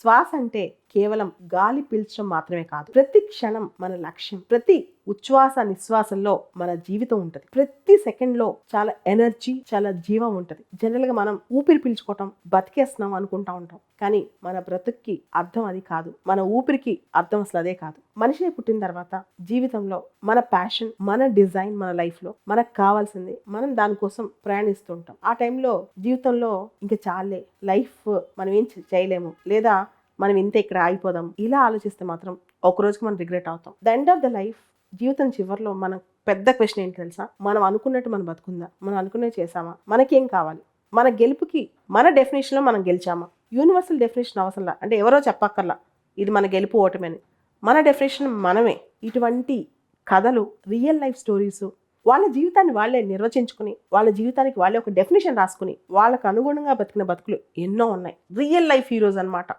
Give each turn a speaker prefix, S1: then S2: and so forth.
S1: శ్వాస అంటే కేవలం గాలి పీల్చడం మాత్రమే కాదు. ప్రతి క్షణం మన లక్ష్యం. ప్రతి ఉచ్ఛ్వాస నిశ్వాసంలో మన జీవితం ఉంటుంది. ప్రతి సెకండ్ లో చాలా ఎనర్జీ, చాలా జీవం ఉంటుంది. జనరల్ గా మనం ఊపిరి పీల్చుకోవటం, బతికేస్తున్నాం అనుకుంటా ఉంటాం. కానీ మన బ్రతుక్కి అర్థం అది కాదు. మన ఊపిరికి అర్థం అసలు అదే కాదు. మనిషి పుట్టిన తర్వాత జీవితంలో మన ప్యాషన్, మన డిజైన్, మన లైఫ్ లో మనకు కావాల్సింది మనం దానికోసం ప్రయాణిస్తూ ఉంటాం. ఆ టైంలో జీవితంలో ఇంకా చాలే, లైఫ్ మనం ఏం చేయలేము, లేదా మనం ఇంత ఇక్కడ ఆగిపోదాం, ఇలా ఆలోచిస్తే మాత్రం ఒక రోజుకి మనం రిగ్రెట్ అవుతాం. The end of the life, జీవితం చివరిలో మన పెద్ద క్వశ్చన్ ఏంటి తెలుసా? మనం అనుకున్నట్టు మనం బతుకుందా? మనం అనుకున్నది చేసామా? మనకేం కావాలి? మన గెలుపుకి మన డెఫినేషన్లో మనం గెలిచామా? యూనివర్సల్ డెఫినేషన్ అవసరంలా, అంటే ఎవరో చెప్పక్కర్లా ఇది మన గెలుపు ఓటమి అని. మన డెఫినేషన్ మనమే. ఇటువంటి కథలు, రియల్ లైఫ్ స్టోరీస్, వాళ్ళ జీవితాన్ని వాళ్ళే నిర్వచించుకుని, వాళ్ళ జీవితానికి వాళ్ళే ఒక డెఫినేషన్ రాసుకుని, వాళ్ళకు అనుగుణంగా బతికిన బతుకులు ఎన్నో ఉన్నాయి. రియల్ లైఫ్ హీరోస్ అన్నమాట.